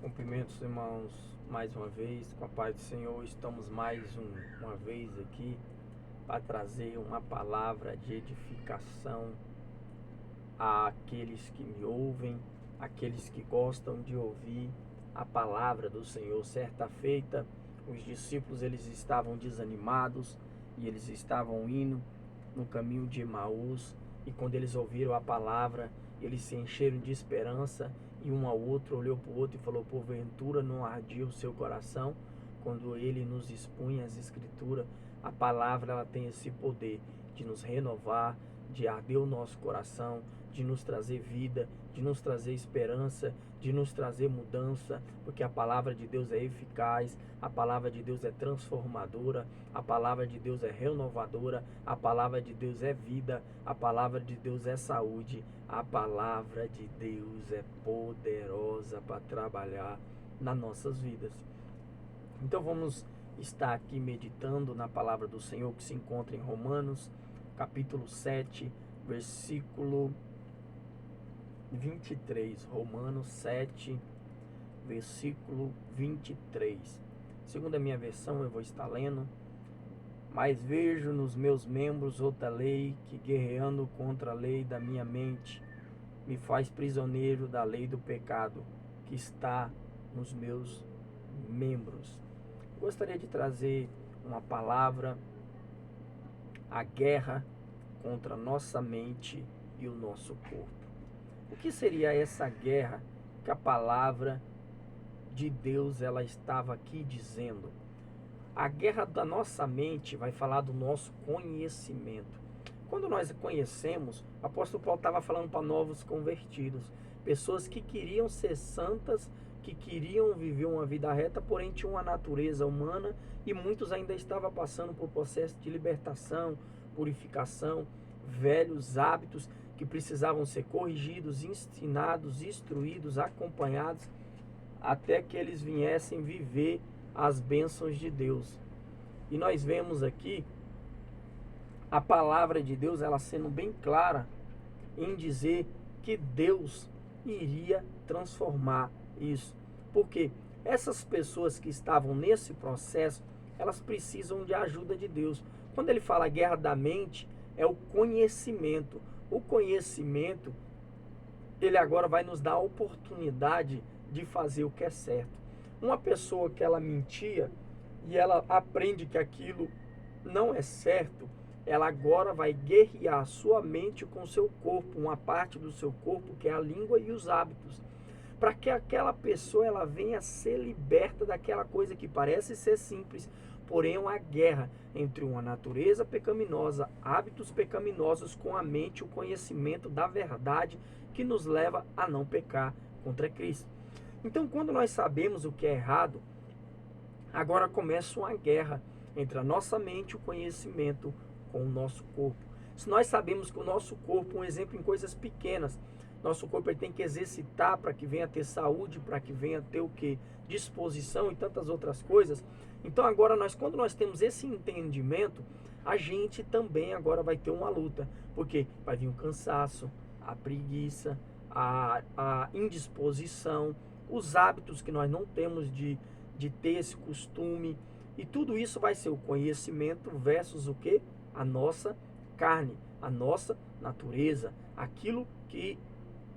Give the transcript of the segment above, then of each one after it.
Cumprimento os irmãos mais uma vez, com a paz do Senhor. Estamos mais uma vez aqui para trazer uma palavra de edificação àqueles que me ouvem, àqueles que gostam de ouvir a palavra do Senhor. Certa feita, os discípulos eles estavam desanimados e eles estavam indo no caminho de Emaús, e quando eles ouviram a palavra, eles se encheram de esperança, e um ao outro olhou para o outro e falou: porventura não ardia o seu coração? Quando ele nos expunha as escrituras, a palavra ela tem esse poder de nos renovar, de arder o nosso coração, de nos trazer vida, de nos trazer esperança, de nos trazer mudança, porque a palavra de Deus é eficaz, a palavra de Deus é transformadora, a palavra de Deus é renovadora, a palavra de Deus é vida, a palavra de Deus é saúde, a palavra de Deus é poderosa para trabalhar nas nossas vidas. Então vamos estar aqui meditando na palavra do Senhor que se encontra em Romanos, capítulo 7, versículo 23. Romanos 7, versículo 23. Segundo a minha versão, eu vou estar lendo: mas vejo nos meus membros outra lei, que guerreando contra a lei da minha mente, me faz prisioneiro da lei do pecado que está nos meus membros. Gostaria de trazer uma palavra: a guerra contra nossa mente e o nosso corpo. O que seria essa guerra que a palavra de Deus ela estava aqui dizendo? A guerra da nossa mente vai falar do nosso conhecimento. Quando nós conhecemos, o apóstolo Paulo estava falando para novos convertidos, pessoas que queriam ser santas, que queriam viver uma vida reta, porém tinham uma natureza humana, e muitos ainda estavam passando por processo de libertação, purificação, velhos hábitos que precisavam ser corrigidos, ensinados, instruídos, acompanhados, até que eles viessem viver as bênçãos de Deus. E nós vemos aqui a palavra de Deus ela sendo bem clara em dizer que Deus iria transformar isso. Porque essas pessoas que estavam nesse processo, elas precisam de ajuda de Deus. Quando ele fala guerra da mente, é o conhecimento. O conhecimento, ele agora vai nos dar a oportunidade de fazer o que é certo. Uma pessoa que ela mentia e ela aprende que aquilo não é certo, ela agora vai guerrear a sua mente com o seu corpo, uma parte do seu corpo que é a língua e os hábitos, para que aquela pessoa ela venha a ser liberta daquela coisa que parece ser simples, porém é uma guerra entre uma natureza pecaminosa, hábitos pecaminosos com a mente e o conhecimento da verdade que nos leva a não pecar contra Cristo. Então, quando nós sabemos o que é errado, agora começa uma guerra entre a nossa mente e o conhecimento com o nosso corpo. Se nós sabemos que o nosso corpo, um exemplo em coisas pequenas, nosso corpo ele tem que exercitar para que venha ter saúde, para que venha ter o que? Disposição e tantas outras coisas. Então agora quando nós temos esse entendimento, a gente também agora vai ter uma luta, porque vai vir o cansaço, a preguiça, a indisposição, os hábitos que nós não temos de ter esse costume, e tudo isso vai ser o conhecimento versus o que? A nossa carne, a nossa natureza, aquilo que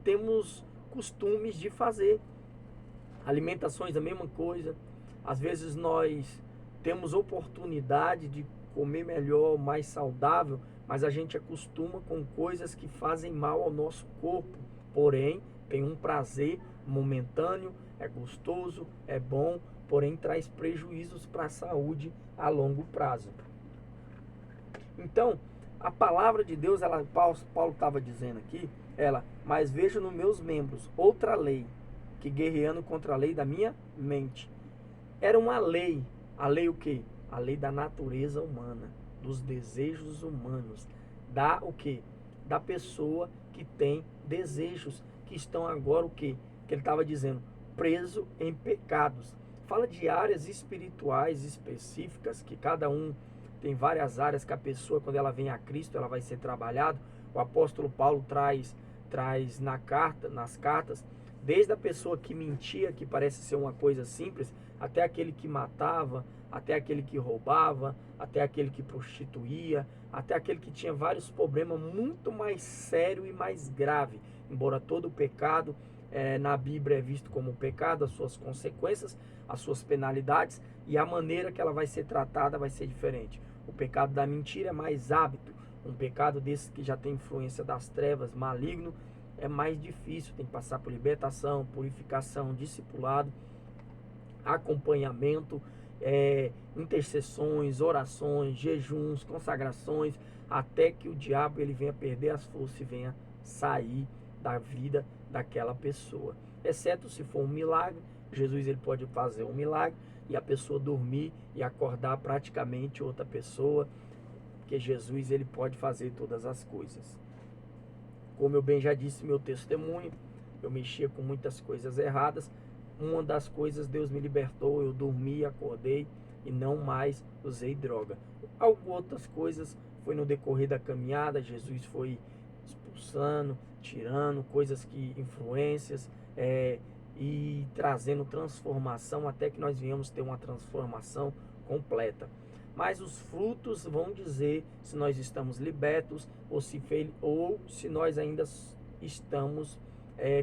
temos costumes de fazer. Alimentações, a mesma coisa. Às vezes nós temos oportunidade de comer melhor, mais saudável, mas a gente acostuma com coisas que fazem mal ao nosso corpo. Porém, tem um prazer momentâneo, é gostoso, é bom, porém traz prejuízos para a saúde a longo prazo. Então, a palavra de Deus, Paulo estava dizendo aqui, mas vejo nos meus membros outra lei, que guerreando contra a lei da minha mente. Era uma lei, a lei o quê? A lei da natureza humana, dos desejos humanos, da o quê? Da pessoa que tem desejos, que estão agora o quê? Que ele estava dizendo, preso em pecados. Fala de áreas espirituais específicas, que cada um tem várias áreas que a pessoa, quando ela vem a Cristo, ela vai ser trabalhada. O apóstolo Paulo traz nas cartas Desde a pessoa que mentia, que parece ser uma coisa simples, até aquele que matava, até aquele que roubava, até aquele que prostituía, até aquele que tinha vários problemas muito mais sério e mais grave. Embora todo pecado na Bíblia é visto como pecado, as suas consequências, as suas penalidades e a maneira que ela vai ser tratada vai ser diferente. O pecado da mentira é mais hábito, um pecado desse que já tem influência das trevas, maligno, é mais difícil, tem que passar por libertação, purificação, discipulado, acompanhamento, intercessões, orações, jejuns, consagrações, até que o diabo ele venha perder as forças e venha sair da vida daquela pessoa. Exceto se for um milagre, Jesus ele pode fazer um milagre e a pessoa dormir e acordar praticamente outra pessoa, porque Jesus ele pode fazer todas as coisas. Como eu bem já disse, meu testemunho, eu mexia com muitas coisas erradas. Uma das coisas, Deus me libertou, eu dormi, acordei e não mais usei droga. Algumas outras coisas foi no decorrer da caminhada, Jesus foi expulsando, tirando coisas que, influências, e trazendo transformação até que nós viemos ter uma transformação completa. Mas os frutos vão dizer se nós estamos libertos ou se nós ainda estamos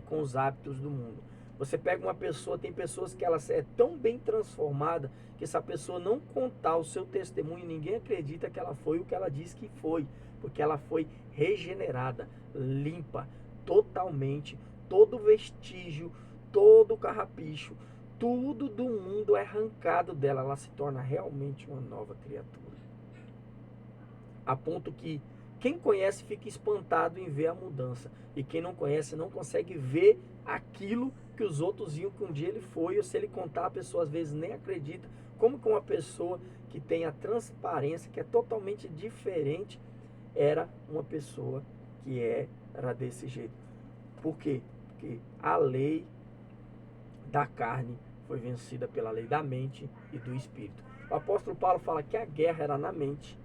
com os hábitos do mundo. Você pega uma pessoa, tem pessoas que ela é tão bem transformada que essa pessoa não contar o seu testemunho, ninguém acredita que ela foi o que ela disse que foi, porque ela foi regenerada, limpa, totalmente, todo vestígio, todo carrapicho, tudo do mundo é arrancado dela, ela se torna realmente uma nova criatura. A ponto que quem conhece fica espantado em ver a mudança, e quem não conhece não consegue ver aquilo que os outros viam que um dia ele foi, ou se ele contar, a pessoa às vezes nem acredita. Como que uma pessoa que tem a transparência, que é totalmente diferente, era uma pessoa que era desse jeito. Por quê? Porque a lei da carne foi vencida pela lei da mente e do espírito. O apóstolo Paulo fala que a guerra era na mente,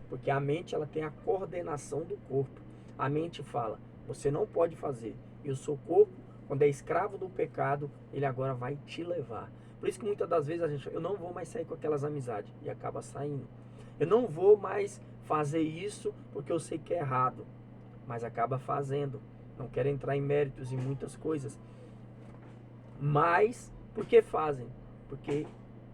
porque a mente ela tem a coordenação do corpo. A mente fala, você não pode fazer, e o seu corpo, quando é escravo do pecado, ele agora vai te levar. Por isso que muitas das vezes a gente, eu não vou mais sair com aquelas amizades, e acaba saindo. Eu não vou mais fazer isso porque eu sei que é errado, mas acaba fazendo. Não quero entrar em méritos em muitas coisas, mas por que fazem? Porque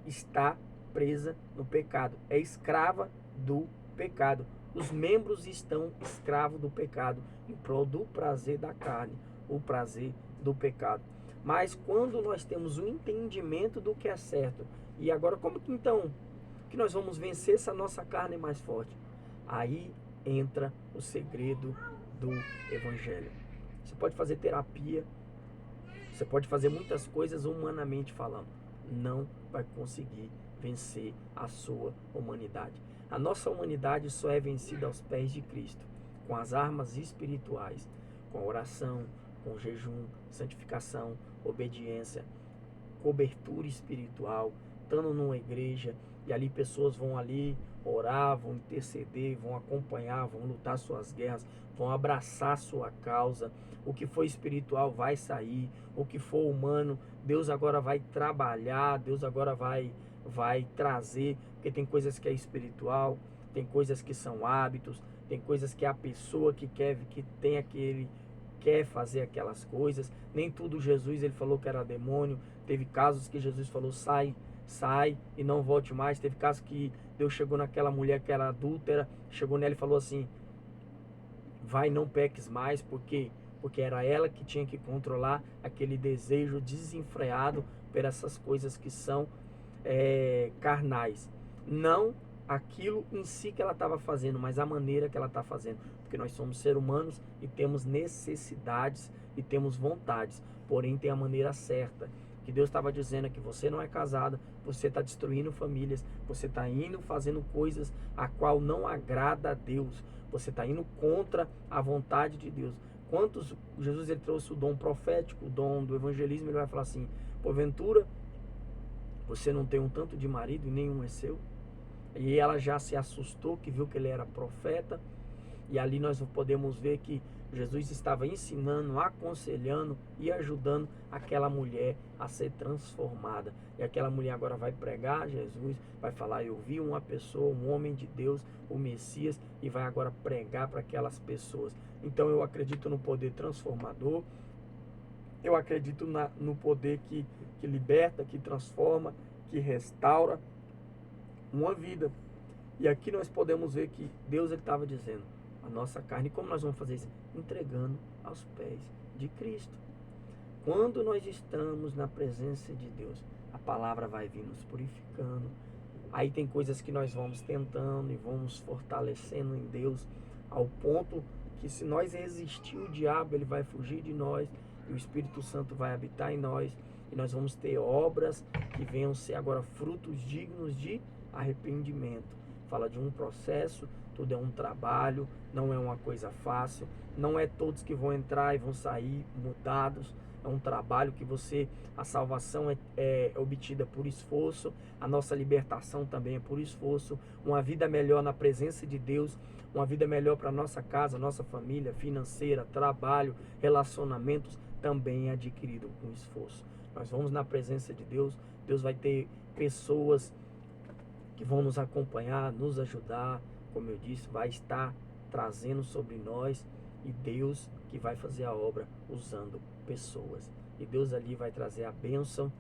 está presa no pecado, é escrava do pecado. Os membros estão escravos do pecado em prol do prazer da carne, o prazer do pecado. Mas quando nós temos o entendimento do que é certo, e agora como que então que nós vamos vencer essa nossa carne mais forte? Aí entra o segredo do evangelho. Você pode fazer terapia, você pode fazer muitas coisas humanamente falando, não vai conseguir vencer a sua humanidade. A nossa humanidade só é vencida aos pés de Cristo, com as armas espirituais, com a oração, com jejum, santificação, obediência, cobertura espiritual, estando numa igreja, e ali pessoas vão ali orar, vão interceder, vão acompanhar, vão lutar suas guerras, vão abraçar sua causa. O que for espiritual vai sair, o que for humano, Deus agora vai trabalhar, Deus agora vai trazer, porque tem coisas que é espiritual, tem coisas que são hábitos, tem coisas que é a pessoa que quer fazer aquelas coisas. Nem tudo Jesus ele falou que era demônio. Teve casos que Jesus falou sai e não volte mais. Teve casos que Deus chegou naquela mulher que era adúltera, chegou nela e falou assim, vai, não peques mais, porque era ela que tinha que controlar aquele desejo desenfreado por essas coisas que são carnais. Não aquilo em si que ela estava fazendo, mas a maneira que ela está fazendo. Porque nós somos seres humanos e temos necessidades e temos vontades. Porém, tem a maneira certa. Que Deus estava dizendo é que você não é casada, você está destruindo famílias, você está indo fazendo coisas a qual não agrada a Deus. Você está indo contra a vontade de Deus. Quantos Jesus ele trouxe o dom profético, o dom do evangelismo, ele vai falar assim, porventura você não tem um tanto de marido e nenhum é seu? E ela já se assustou, que viu que ele era profeta. E ali nós podemos ver que Jesus estava ensinando, aconselhando e ajudando aquela mulher a ser transformada. E aquela mulher agora vai pregar Jesus, vai falar: eu vi uma pessoa, um homem de Deus, o Messias, e vai agora pregar para aquelas pessoas. Então eu acredito no poder transformador, eu acredito no poder que liberta, que transforma, que restaura uma vida. E aqui nós podemos ver que Deus estava dizendo: a nossa carne, como nós vamos fazer isso? Entregando aos pés de Cristo. Quando nós estamos na presença de Deus, a palavra vai vir nos purificando. Aí tem coisas que nós vamos tentando e vamos fortalecendo em Deus, ao ponto que, se nós resistir o diabo, ele vai fugir de nós, e o Espírito Santo vai habitar em nós, e nós vamos ter obras que venham ser agora frutos dignos de arrependimento. Fala de um processo, tudo é um trabalho, não é uma coisa fácil, não é todos que vão entrar e vão sair mudados. É um trabalho que a salvação é obtida por esforço, a nossa libertação também é por esforço, uma vida melhor na presença de Deus, uma vida melhor para nossa casa, nossa família, financeira, trabalho, relacionamentos, também é adquirido com esforço. Nós vamos na presença de Deus, Deus vai ter pessoas que vão nos acompanhar, nos ajudar, como eu disse, vai estar trazendo sobre nós, e Deus que vai fazer a obra usando pessoas. E Deus ali vai trazer a bênção,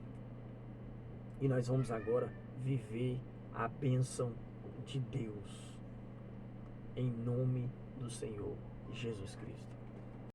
e nós vamos agora viver a bênção de Deus, em nome do Senhor Jesus Cristo.